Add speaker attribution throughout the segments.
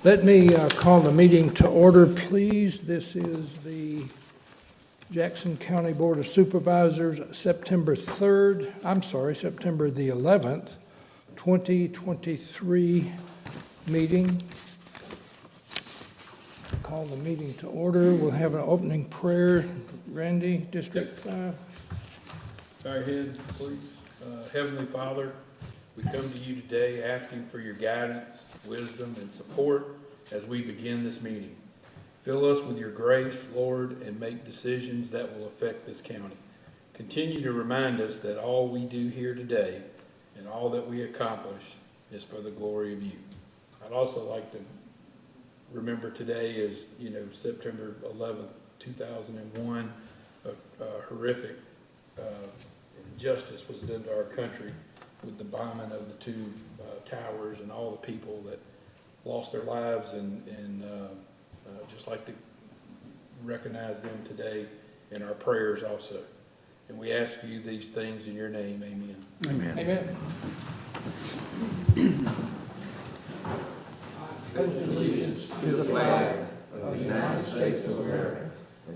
Speaker 1: Let me call the meeting to order, please. This is the Jackson County Board of Supervisors, September the 11th, 2023 meeting. Call the meeting to order. We'll have an opening prayer. Randy, District 5.
Speaker 2: Bow your heads, please. Heavenly Father, we come to you today asking for your guidance, wisdom, and support as we begin this meeting. Fill us with your grace, Lord, and make decisions that will affect this county. Continue to remind us that all we do here today and all that we accomplish is for the glory of you. I'd also like to remember today is, September 11th, 2001, a horrific injustice was done to our country with the bombing of the two towers and all the people that lost their lives, and just like to recognize them today in our prayers also. And we ask you these things in your name. Amen.
Speaker 1: Amen. Amen.
Speaker 3: I pledge allegiance to the flag of the United States of America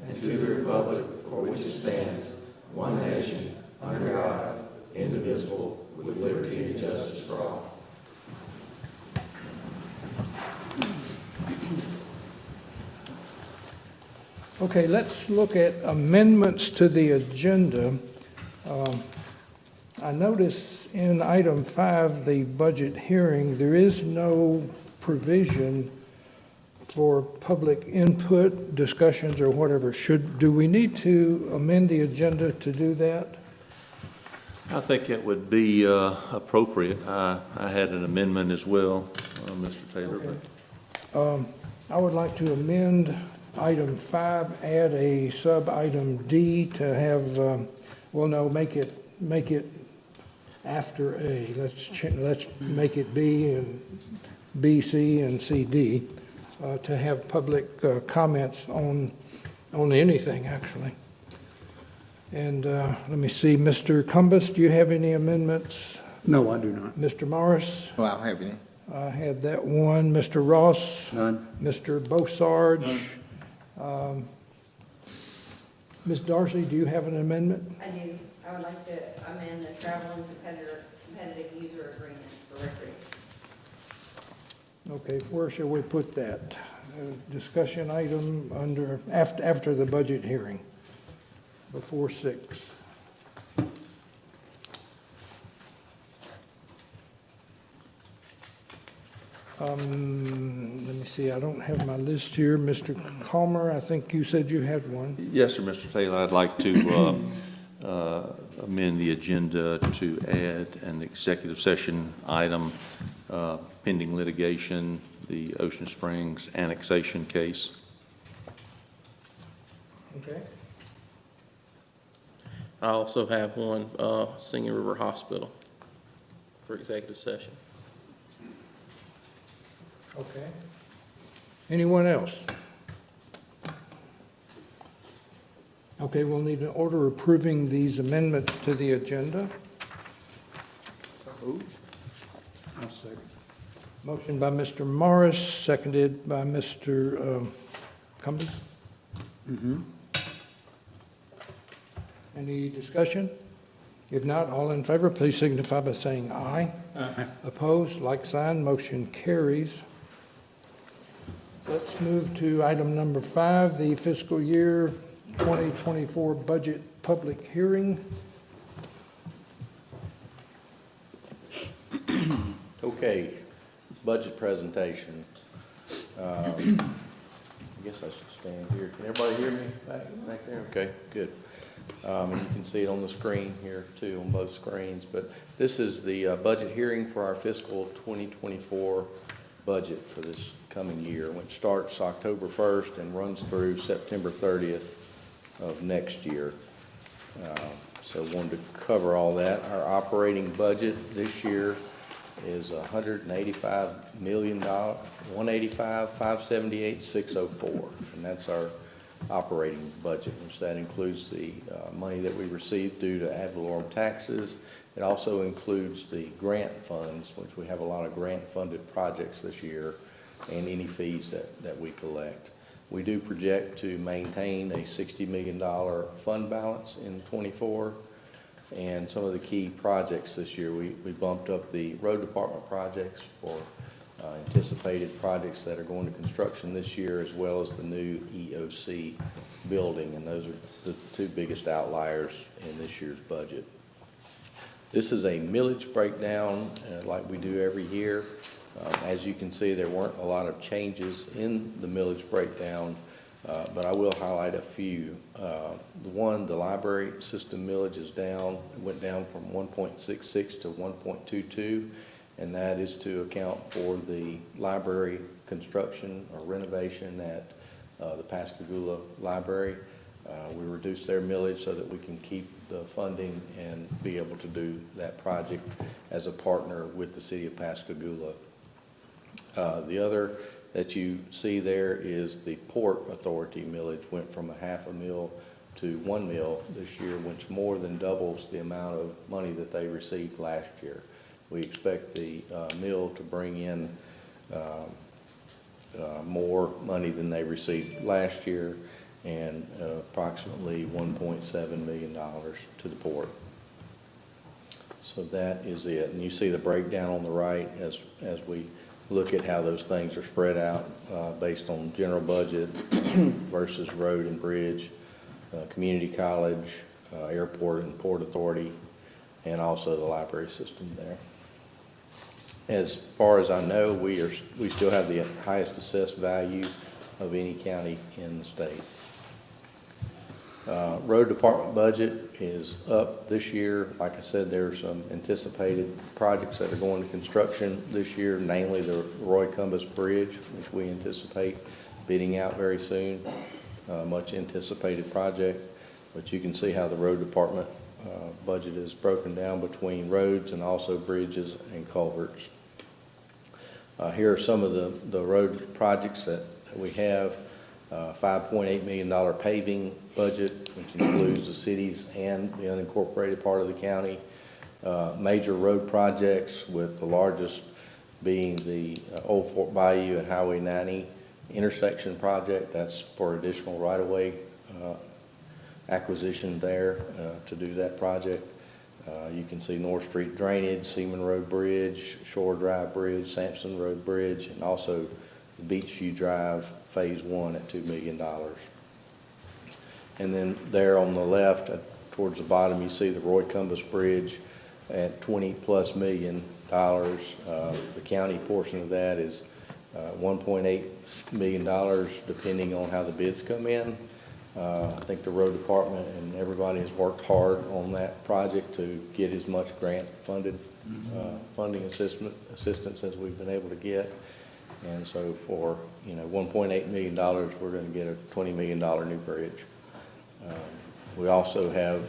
Speaker 3: and to the republic for which it stands, one nation, under God, indivisible, with liberty and justice for all.
Speaker 1: Okay, let's look at amendments to the agenda. I notice in item 5, the budget hearing, there is no provision for public input, discussions, or whatever. Do we need to amend the agenda to do that?
Speaker 4: I think it would be appropriate. I had an amendment as well, Mr. Taylor.
Speaker 1: Okay. I would like to amend item 5, add a sub-item D to have, make it after A. Let's make it B and B, C, and C, D, to have public comments on anything, actually. And let me see, Mr. Cumbus, do you have any amendments?
Speaker 5: No, I do not.
Speaker 1: Mr. Morris?
Speaker 6: Well, I don't have any.
Speaker 1: I had that one. Mr. Ross?
Speaker 5: None.
Speaker 1: Mr. Beausarge? Ms. Darcy, do you have an amendment?
Speaker 7: I do. I would like to amend the travel and competitive user agreement for recreation.
Speaker 1: Okay, where shall we put that? Discussion item after the budget hearing, before 6. Let me see, I don't have my list here. Mr. Calmer, I think you said you had one.
Speaker 4: Yes, sir, Mr. Taylor. I'd like to amend the agenda to add an executive session item pending litigation, the Ocean Springs annexation case.
Speaker 1: Okay.
Speaker 8: I also have one, Singing River Hospital for executive session.
Speaker 1: Okay. Anyone else? Okay, we'll need an order approving these amendments to the agenda.
Speaker 5: I'll second.
Speaker 1: Motion by Mr. Morris, seconded by Mr. Cumbers. Any discussion? If not, all in favor, please signify by saying aye. Aye. Opposed, like sign, motion carries. Let's move to item number 5, the fiscal year 2024 budget public hearing.
Speaker 9: Okay, budget presentation. I guess I should stand here. Can everybody hear me back there? Okay, good. And you can see it on the screen here too, on both screens. But this is the budget hearing for our fiscal 2024 budget for this coming year, which starts October 1st and runs through September 30th of next year. So wanted to cover all that. Our operating budget this year is $185 million, $185,578,604, and that's our operating budget, which that includes the money that we received due to ad valorem taxes. It also includes the grant funds, which we have a lot of grant-funded projects this year and any fees that we collect. We do project to maintain a $60 million fund balance in '24. And some of the key projects this year, we bumped up the road department projects for anticipated projects that are going to construction this year, as well as the new EOC building, and those are the two biggest outliers in this year's budget. This is a millage breakdown like we do every year. As you can see, there weren't a lot of changes in the millage breakdown, but I will highlight a few. The library system millage is down. It went down from 1.66 to 1.22, and that is to account for the library construction or renovation at the Pascagoula Library. We reduced their millage so that we can keep the funding and be able to do that project as a partner with the city of Pascagoula. The other that you see there is the Port Authority millage went from $0.5 mil to $1 mil this year, which more than doubles the amount of money that they received last year. We expect the mill to bring in more money than they received last year, and approximately $1.7 million to the port. So that is it. And you see the breakdown on the right as we look at how those things are spread out based on general budget versus road and bridge, community college, airport and port authority, and also the library system there. As far as I know, we still have the highest assessed value of any county in the state. Road department budget is up this year. Like I said, there's some anticipated projects that are going to construction this year, namely the Roy Cumbus Bridge, which we anticipate bidding out very soon. Much anticipated project, but you can see how the road department budget is broken down between roads and also bridges and culverts. Here are some of the road projects that we have. $5.8 million paving budget, which includes the cities and the unincorporated part of the county. Major road projects, with the largest being the Old Fort Bayou and Highway 90 intersection project. That's for additional right-of-way acquisition there to do that project. You can see North Street drainage, Seaman Road Bridge, Shore Drive Bridge, Sampson Road Bridge, and also Beachview Drive Phase 1 at $2 million. And then there on the left, towards the bottom, you see the Roy Cumbus Bridge at $20+ million. The county portion of that is $1.8 million, depending on how the bids come in. I think the road department and everybody has worked hard on that project to get as much grant funded funding assistance as we've been able to get. And so for $1.8 million, we're going to get a $20 million new bridge. We also have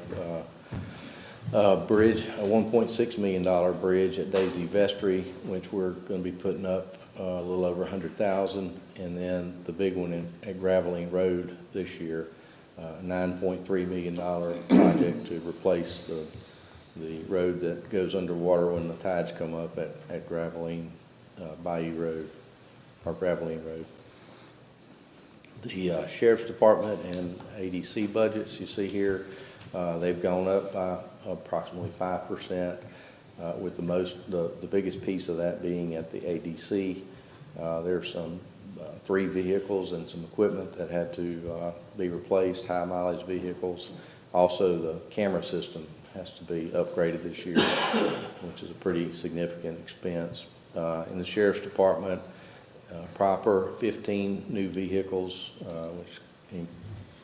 Speaker 9: a bridge, a $1.6 million bridge at Daisy Vestry, which we're going to be putting up a little over $100,000, and then the big one at Graveline Road this year, $9.3 million project to replace the road that goes underwater when the tides come up at Graveline Bayou Road, or Graveline Road. The Sheriff's Department and ADC budgets you see here, they've gone up by approximately 5%, with the biggest piece of that being at the ADC. There's some 3 vehicles and some equipment that had to be replaced, high mileage vehicles. Also, the camera system has to be upgraded this year, which is a pretty significant expense. In the Sheriff's Department, proper 15 new vehicles, which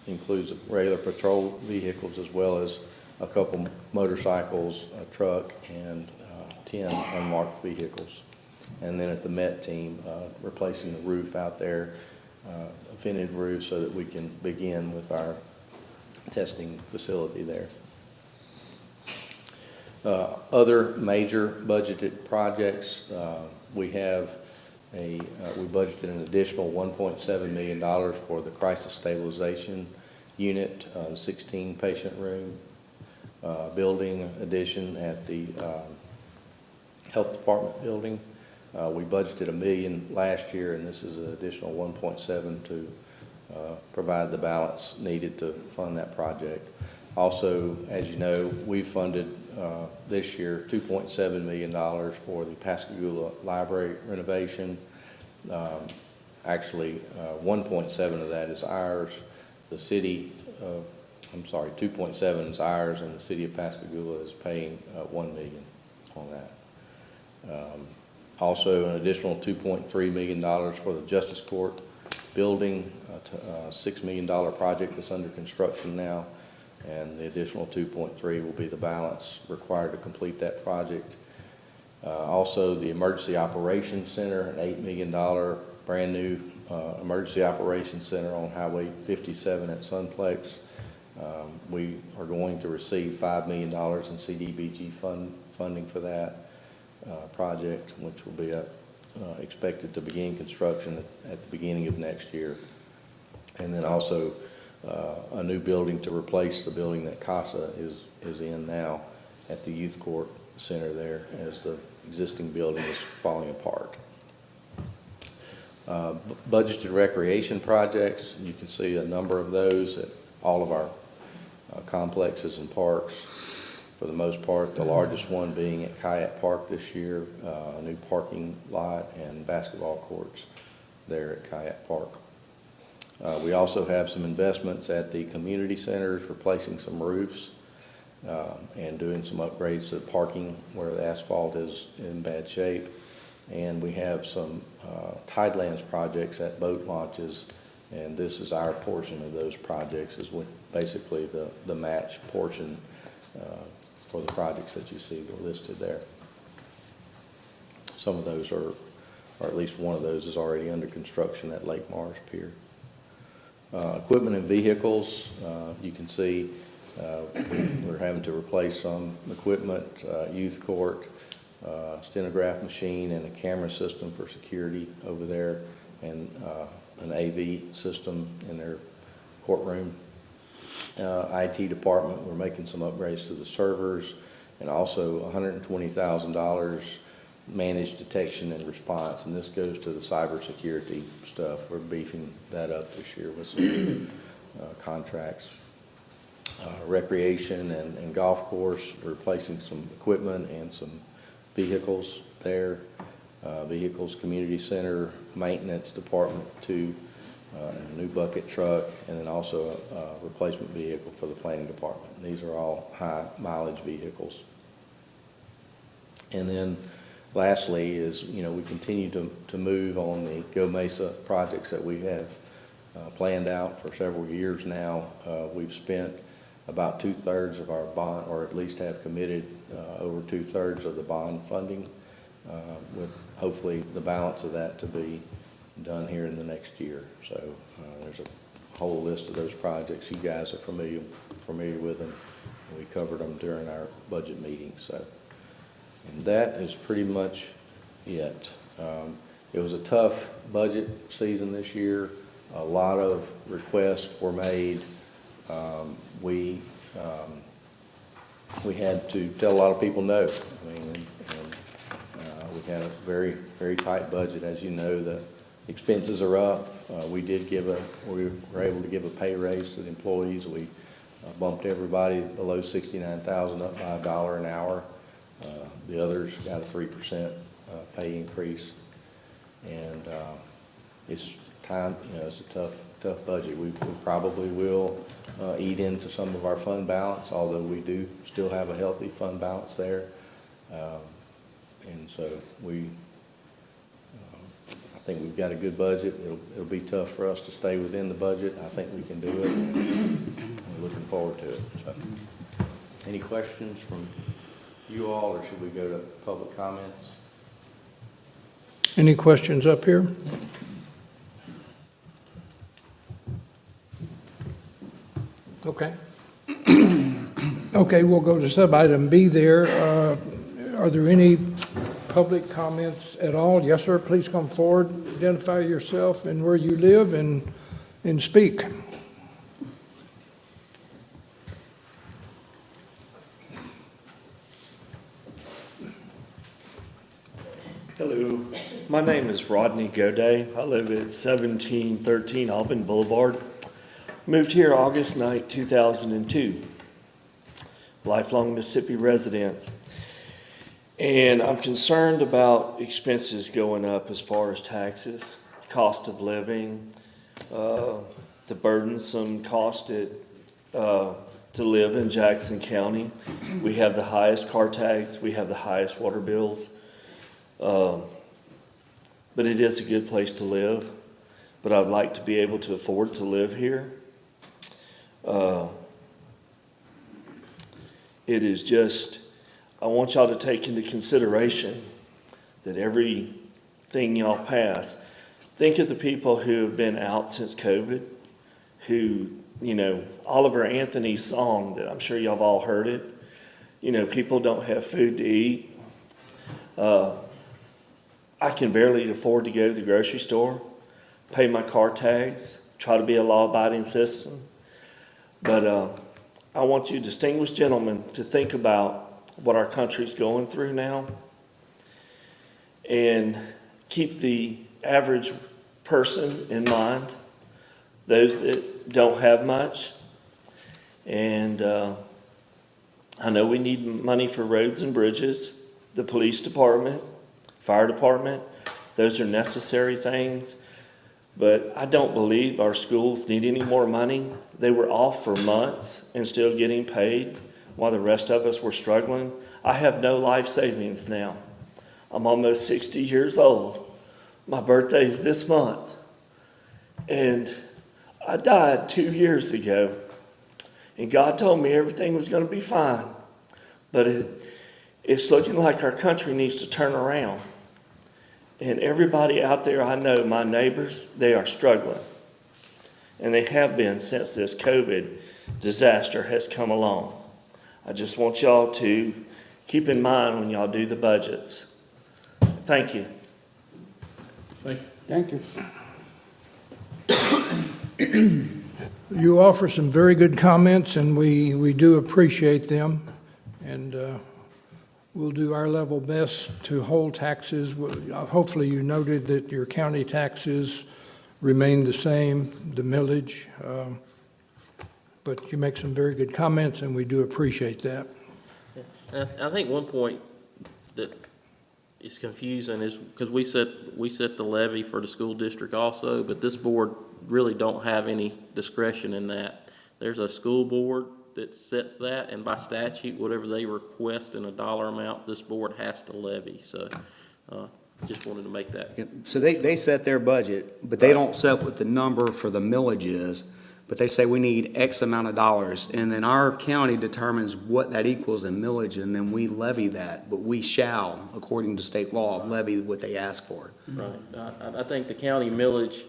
Speaker 9: includes regular patrol vehicles as well as a couple motorcycles, a truck, and 10 unmarked vehicles. And then at the Met team, replacing the roof out there, a fitted roof, so that we can begin with our testing facility there. Other major budgeted projects, we budgeted an additional $1.7 million for the crisis stabilization unit, 16 patient room building addition at the health department building. We budgeted $1 million last year, and this is an additional 1.7 to provide the balance needed to fund that project. Also, as you know, we funded this year $2.7 million for the Pascagoula Library renovation. Actually, 1.7 of that is ours. The city, 2.7 is ours, and the city of Pascagoula is paying $1 million on that. Also, an additional $2.3 million for the Justice Court building, a $6 million project that's under construction now, and the additional 2.3 will be the balance required to complete that project. Also, the Emergency Operations Center, an $8 million brand new Emergency Operations Center on Highway 57 at Sunplex. We are going to receive $5 million in CDBG funding for that project, which will be expected to begin construction at the beginning of next year. And then also a new building to replace the building that CASA is in now at the Youth Court Center there, as the existing building is falling apart. Budgeted recreation projects, you can see a number of those at all of our complexes and parks. For the most part, the largest one being at Kayak Park this year, a new parking lot and basketball courts there at Kayak Park. We also have some investments at the community centers, replacing some roofs and doing some upgrades to the parking where the asphalt is in bad shape. And we have some Tidelands projects at boat launches, and this is our portion of those projects, is basically the match portion for the projects that you see listed there. Some of those are, or at least one of those is already under construction at Lake Mars Pier. Equipment and vehicles, you can see we're having to replace some equipment, youth court, stenograph machine, and a camera system for security over there, and an AV system in their courtroom. IT department, we're making some upgrades to the servers, and also $120,000 managed detection and response, and this goes to the cybersecurity stuff. We're beefing that up this year with some contracts. Recreation and golf course, replacing some equipment and some vehicles there. Vehicles, community center, maintenance department, a new bucket truck, and then also a replacement vehicle for the planning department. These are all high mileage vehicles. And then lastly is, we continue to move on the Go Mesa projects that we have planned out for several years now. We've spent about 2/3 of our bond, or at least have committed over 2/3 of the bond funding, with hopefully the balance of that to be done here in the next year. So there's a whole list of those projects. You guys are familiar with them. We covered them during our budget meeting. So, and that is pretty much it. It was a tough budget season this year. A lot of requests were made. We had to tell a lot of people no. I mean, we had a very, very tight budget. As you know, the expenses are up. We were able to give a pay raise to the employees. We bumped everybody below $69,000 up by $1 an hour. The others got a 3% pay increase, and it's time. It's a tough budget. We probably will eat into some of our fund balance, although we do still have a healthy fund balance there. And so I think we've got a good budget. It'll be tough for us to stay within the budget. I think we can do it. I'm looking forward to it. So, any questions from you all, or should we go to public comments?
Speaker 1: Any questions up here? Okay. Okay, we'll go to sub-item B there. Are there any public comments at all? Yes, sir, please come forward, identify yourself and where you live, and speak.
Speaker 6: Hello, My name is Rodney Goday. I live at 1713 Auburn Boulevard. Moved here August 9, 2002. Lifelong Mississippi resident. And I'm concerned about expenses going up as far as taxes, cost of living, the burdensome cost to live in Jackson County. We have the highest car tax, we have the highest water bills. But it is a good place to live. But I'd like to be able to afford to live here. It is just, I want y'all to take into consideration that everything y'all pass, think of the people who have been out since COVID, who, you know, Oliver Anthony's song that I'm sure y'all have all heard it, you know, people don't have food to eat. I can barely afford to go to the grocery store, pay my car tags, try to be a law-abiding citizen. But I want you distinguished gentlemen to think about what our country's going through now and keep the average person in mind, those that don't have much. And I know we need money for roads and bridges, the police department, fire department. Those are necessary things. But I don't believe our schools need any more money. They were off for months and still getting paid while the rest of us were struggling. I have no life savings now. I'm almost 60 years old. My birthday is this month. And I died 2 years ago. And God told me everything was going to be fine. But it's looking like our country needs to turn around. And everybody out there I know, my neighbors, they are struggling. And they have been since this COVID disaster has come along. I just want y'all to keep in mind when y'all do the budgets. Thank you.
Speaker 2: Thank you.
Speaker 1: Thank you. You offer some very good comments, and we do appreciate them. And we'll do our level best to hold taxes. Hopefully you noted that your county taxes remain the same, the millage. But you make some very good comments, and we do appreciate that.
Speaker 8: And I think one point that is confusing is because we set the levy for the school district also, but this board really don't have any discretion in that. There's a school board that sets that, and by statute, whatever they request in a dollar amount, this board has to levy. So just wanted to make that.
Speaker 5: So they set their budget, but they don't set what the number for the millage is, but they say we need X amount of dollars, and then our county determines what that equals in millage, and then we levy that, but we shall, according to state law, levy what they ask for.
Speaker 8: Right. I think the county millage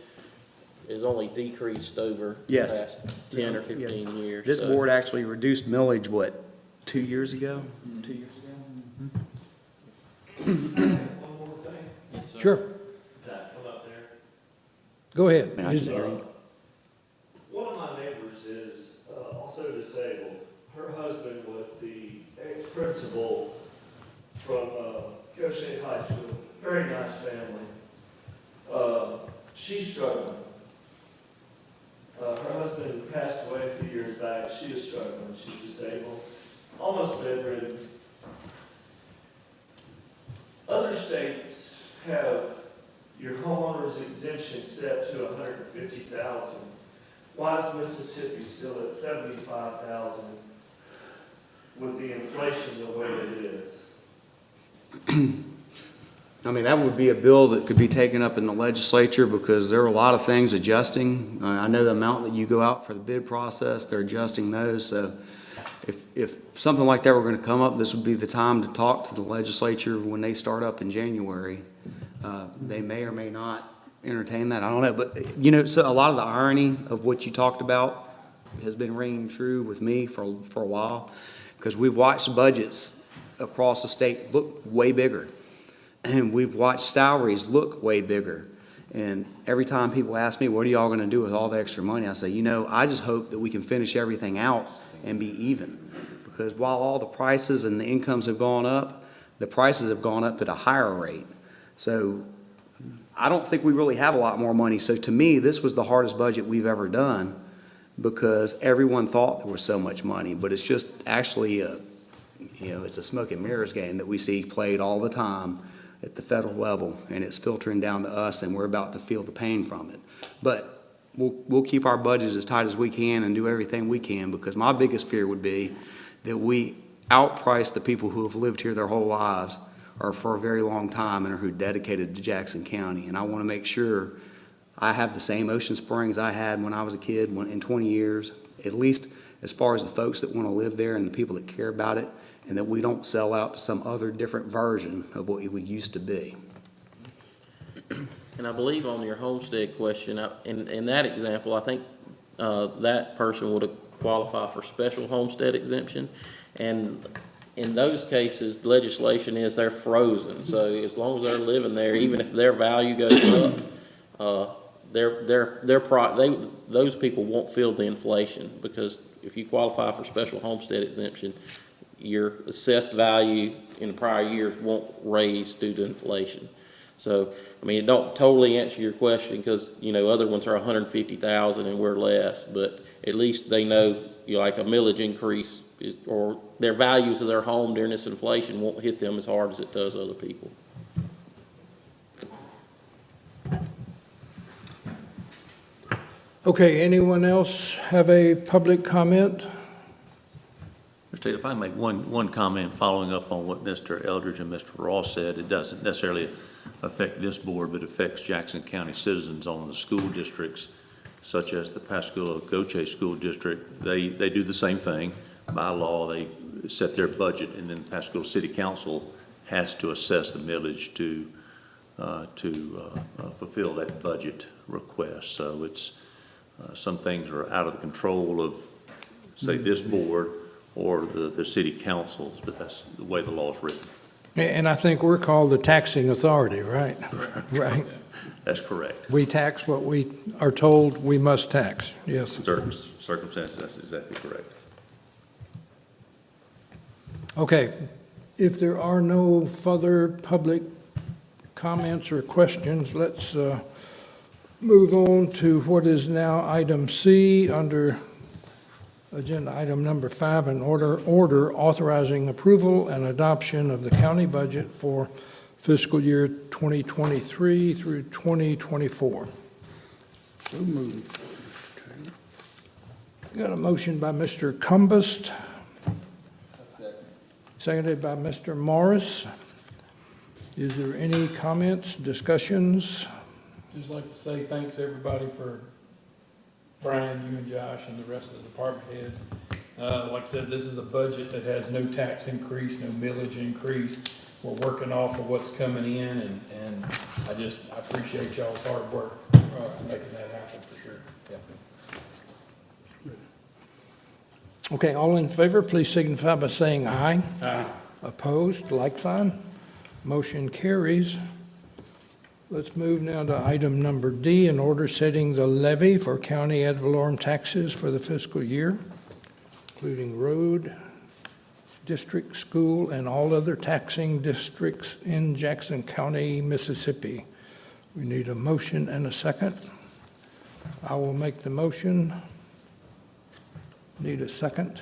Speaker 8: is only decreased over the
Speaker 5: Yes.
Speaker 8: past 10 or 15 years.
Speaker 5: This
Speaker 8: so-
Speaker 5: board actually reduced millage, what, 2 years ago? 2 years ago?
Speaker 1: Sure.
Speaker 6: Come up there.
Speaker 1: Go ahead.
Speaker 6: One of my neighbors is also disabled. Her husband was the ex-principal from Goshen High School. Very nice family. She's struggling. Her husband passed away a few years back. She is struggling. She's disabled, almost bedridden. Other states have your homeowner's exemption set to $150,000. Why is Mississippi still at $75,000 with the inflation the way it is?
Speaker 5: I mean, that would be a bill that could be taken up in the legislature because there are a lot of things adjusting. I know the amount that you go out for the bid process, they're adjusting those. So if something like that were going to come up, this would be the time to talk to the legislature when they start up in January. They may or may not entertain that. I don't know. But, you know, so a lot of the irony of what you talked about has been ringing true with me for a while because we've watched budgets across the state look way bigger. And we've watched salaries look way bigger. And every time people ask me, what are y'all going to do with all the extra money? I say, you know, I just hope that we can finish everything out and be even. Because while all the prices and the incomes have gone up, the prices have gone up at a higher rate. So I don't think we really have a lot more money. So to me, this was the hardest budget we've ever done because everyone thought there was so much money, but it's just actually it's a smoke and mirrors game that we see played all the time at the federal level, and it's filtering down to us, and we're about to feel the pain from it. But we'll keep our budgets as tight as we can and do everything we can, because my biggest fear would be that we outprice the people who have lived here their whole lives or for a very long time and are who are dedicated to Jackson County. And I want to make sure I have the same Ocean Springs I had when I was a kid in 20 years, at least as far as the folks that want to live there and the people that care about it, and that we don't sell out to some other different version of what we used to be.
Speaker 8: And I believe on your homestead question, in that example, I think that person would have qualified for special homestead exemption. And in those cases, the legislation is they're frozen. So as long as they're living there, even if their value goes up, those people won't feel the inflation, because if you qualify for special homestead exemption, your assessed value in the prior years won't raise due to inflation. So, I mean, it don't totally answer your question, because, other ones are 150,000 and we're less, but at least they know, like a millage increase or their values of their home during this inflation won't hit them as hard as it does other people.
Speaker 1: Okay, anyone else have a public comment?
Speaker 4: Mr. Taylor, if I make one comment following up on what Mr. Eldridge and Mr. Ross said, it doesn't necessarily affect this board, but affects Jackson County citizens on the school districts, such as the Pascagoula Goche School District. They do the same thing. By law, they set their budget, and then the Pascagoula City Council has to assess the millage to fulfill that budget request. So it's some things are out of the control of, say, this board or the city councils, but that's the way the law is written.
Speaker 1: And I think we're called the taxing authority, right? Right.
Speaker 4: That's correct.
Speaker 1: We tax what we are told we must tax, yes.
Speaker 4: In certain circumstances, that's exactly correct.
Speaker 1: Okay, if there are no further public comments or questions, let's move on to what is now item C under agenda item number 5, an order authorizing approval and adoption of the county budget for fiscal year 2023 through 2024. So moved. Got a motion by Mr. Cumbest. Seconded by Mr. Morris. Is there any comments, discussions?
Speaker 2: Just like to say thanks, everybody, for Brian, you and Josh, and the rest of the department heads. Like I said, this is a budget that has no tax increase, no millage increase. We're working off of what's coming in, and I appreciate y'all's hard work making that happen for sure. Yeah.
Speaker 1: Okay, all in favor, please signify by saying aye.
Speaker 2: Aye.
Speaker 1: Opposed, like sign. Motion carries. Let's move now to item number D, an order setting the levy for county ad valorem taxes for the fiscal year, including road, district, school, and all other taxing districts in Jackson County, Mississippi. We need a motion and a second. I will make the motion. Need a second.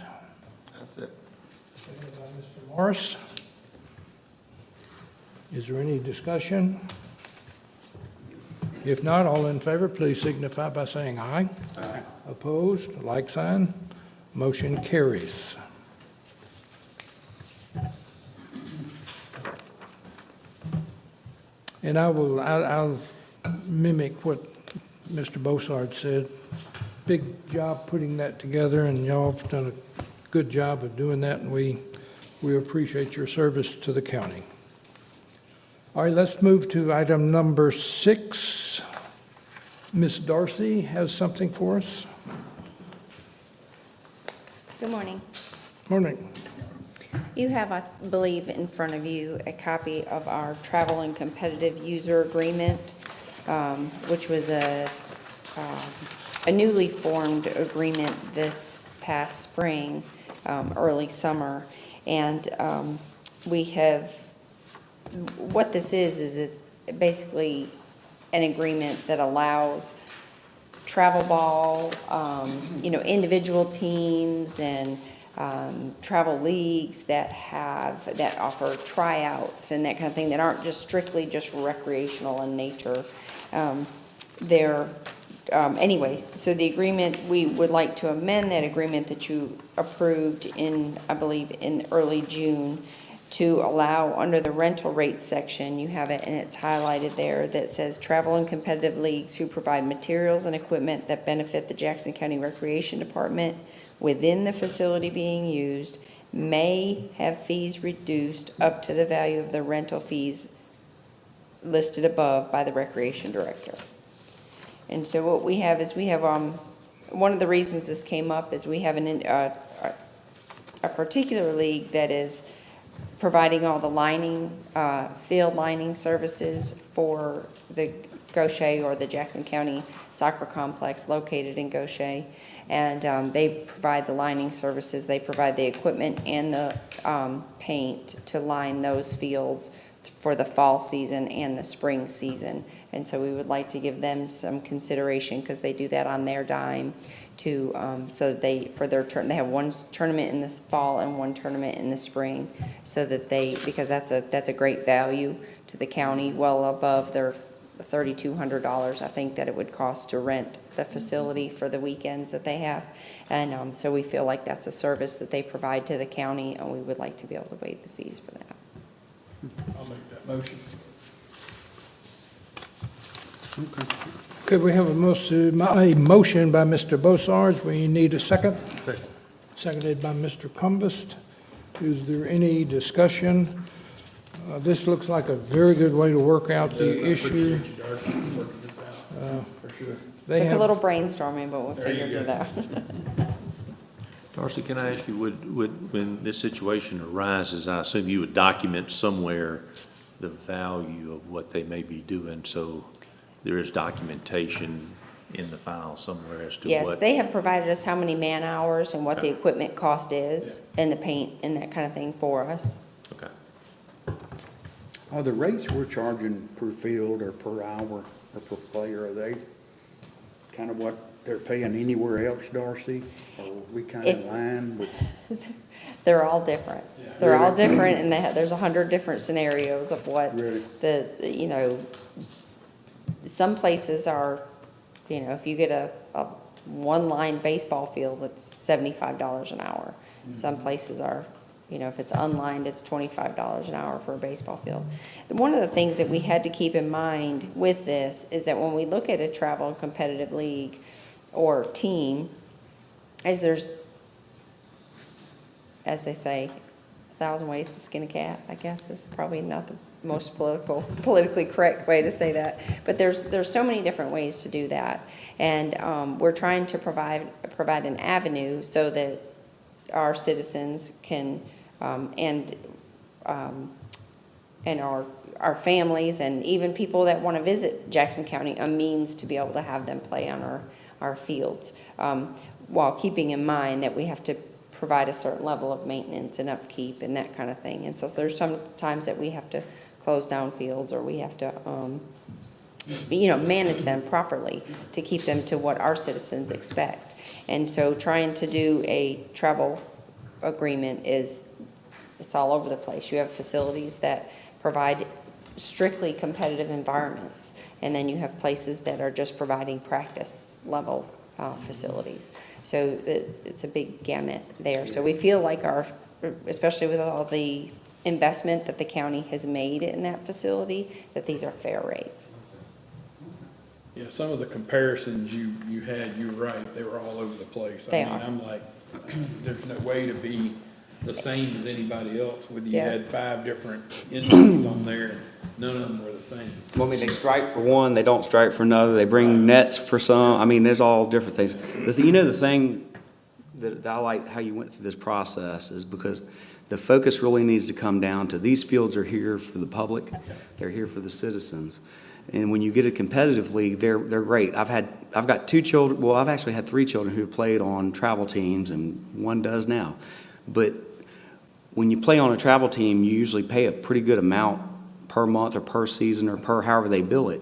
Speaker 3: That's it.
Speaker 1: Seconded by Mr. Morris. Is there any discussion? If not, all in favor, please signify by saying aye. Aye. Opposed, like sign. Motion carries. And I'll mimic what Mr. Bossard said. Big job putting that together, and y'all have done a good job of doing that, and we appreciate your service to the county. All right, let's move to item number 6. Ms. Darcy has something for us.
Speaker 10: Good morning.
Speaker 1: Morning.
Speaker 10: You have, I believe, in front of you a copy of our travel and competitive user agreement, which was a newly formed agreement this past spring, early summer. And what this is it's basically an agreement that allows travel ball, individual teams and travel leagues that offer tryouts and that kind of thing, that aren't just strictly just recreational in nature. Anyway, so the agreement, we would like to amend that agreement that you approved in, I believe, in early June, to allow under the rental rates section, you have it and it's highlighted there, that says travel and competitive leagues who provide materials and equipment that benefit the Jackson County Recreation Department within the facility being used may have fees reduced up to the value of the rental fees listed above by the recreation director. And so what we have is one of the reasons this came up is we have a particular league that is providing all the lining, field lining services for the Gaucher or the Jackson County Soccer Complex located in Gaucher. And they provide the lining services, they provide the equipment and the paint to line those fields for the fall season and the spring season. And so we would like to give them some consideration, because they do that on their dime, to so that they have one tournament in the fall and one tournament in the spring, so that because that's a great value to the county, well above their $3,200 I think that it would cost to rent the facility for the weekends that they have. And so we feel like that's a service that they provide to the county, and we would like to be able to waive the fees for that.
Speaker 2: I'll make that motion.
Speaker 1: Could we have a motion by Mr. Bossarge? We need a second. Seconded by Mr. Cumbest. Is there any discussion? This looks like a very good way to work out the issue.
Speaker 2: I appreciate you, Darcy, working this out, for sure.
Speaker 10: Took a little brainstorming, but we figured it out.
Speaker 4: Darcy, can I ask you, when this situation arises, I assume you would document somewhere the value of what they may be doing, so there is documentation in the file somewhere as to what?
Speaker 10: Yes, they have provided us how many man hours and what the equipment cost is, and the paint and that kind of thing for us.
Speaker 4: Okay.
Speaker 11: Are the rates we're charging per field or per hour or per player, are they kind of what they're paying anywhere else, Darcy? Or are we kind of in line with?
Speaker 10: They're all different. They're all different, and there's 100 different scenarios of what some places are, if you get a one-line baseball field, it's $75 an hour. Mm-hmm. Some places are, if it's unlined, it's $25 an hour for a baseball field. One of the things that we had to keep in mind with this is that when we look at a travel and competitive league or team, as they say, 1,000 ways to skin a cat, I guess is probably not the most politically correct way to say that. But there's so many different ways to do that. And we're trying to provide an avenue so that our citizens can, and our families and even people that want to visit Jackson County, a means to be able to have them play on our fields, while keeping in mind that we have to provide a certain level of maintenance and upkeep and that kind of thing. And so there's some times that we have to close down fields, or we have to, manage them properly to keep them to what our citizens expect. And so trying to do a travel agreement it's all over the place. You have facilities that provide strictly competitive environments, and then you have places that are just providing practice level facilities. So it's a big gamut there. So we feel like especially with all the investment that the county has made in that facility, that these are fair rates.
Speaker 2: Yeah, some of the comparisons you had, you're right, they were all over the place.
Speaker 10: They are.
Speaker 2: I'm like, there's no way to be the same as anybody else, whether you
Speaker 10: Yeah.
Speaker 2: had 5 different entities on there, none of them were the same.
Speaker 5: Well, they strike for one, they don't strike for another, they bring nets for some, there's all different things. The thing that I like how you went through this process is because the focus really needs to come down to these fields are here for the public, they're here for the citizens. And when you get a competitive league, they're great. I've got 2 children, well, I've actually had 3 children who've played on travel teams, and one does now. But when you play on a travel team, you usually pay a pretty good amount per month or per season or per however they bill it.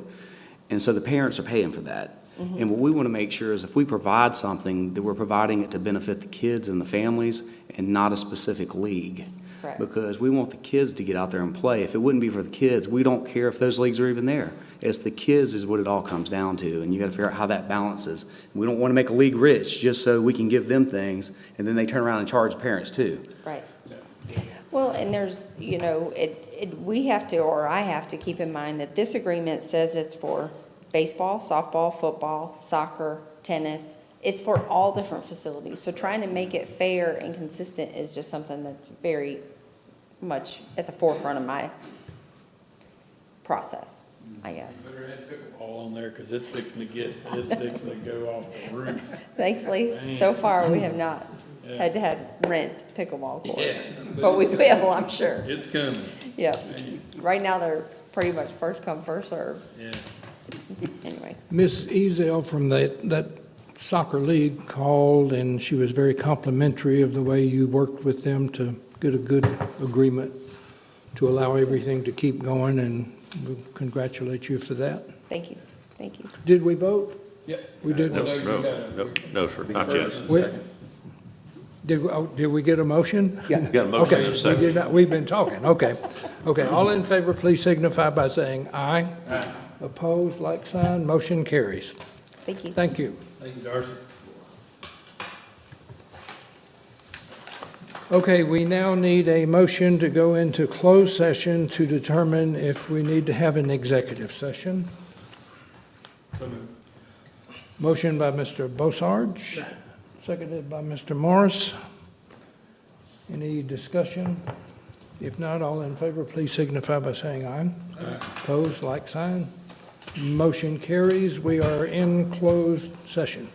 Speaker 5: And so the parents are paying for that. And what we want to make sure is if we provide something, that we're providing it to benefit the kids and the families and not a specific league.
Speaker 10: Correct.
Speaker 5: Because we want the kids to get out there and play. If it wouldn't be for the kids, we don't care if those leagues are even there. It's the kids is what it all comes down to, and you gotta figure out how that balances. We don't wanna make a league rich just so we can give them things, and then they turn around and charge parents too.
Speaker 10: Right. Well, and there's, we have to, or I have to keep in mind that this agreement says it's for baseball, softball, football, soccer, tennis. It's for all different facilities. So trying to make it fair and consistent is just something that's very much at the forefront of my process, I guess.
Speaker 2: Better add pickleball on there, because it's fixing to go off the roof.
Speaker 10: Thankfully, so far, we have not had to rent pickleball courts. But we will, I'm sure.
Speaker 2: It's coming.
Speaker 10: Yeah. Right now, they're pretty much first come, first serve.
Speaker 2: Yeah.
Speaker 10: Anyway.
Speaker 1: Ms. Ezel from that soccer league called, and she was very complimentary of the way you worked with them to get a good agreement to allow everything to keep going, and we congratulate you for that.
Speaker 10: Thank you. Thank you.
Speaker 1: Did we vote?
Speaker 2: Yep.
Speaker 1: We did.
Speaker 4: No, sir, not yet.
Speaker 1: Did we get a motion?
Speaker 11: Yeah.
Speaker 4: Got a motion and a
Speaker 1: Okay,
Speaker 4: second.
Speaker 1: we did not, we've been talking, okay. Okay, all in favor, please signify by saying aye. Aye. Opposed, like sign, motion carries.
Speaker 10: Thank you.
Speaker 1: Thank you.
Speaker 2: Thank you, Darcy.
Speaker 1: Okay, we now need a motion to go into closed session to determine if we need to have an executive session.
Speaker 2: So moved.
Speaker 1: Motion by Mr. Bossarge, seconded by Mr. Morris. Any discussion? If not, all in favor, please signify by saying aye. Opposed, like sign. Motion carries. We are in closed session.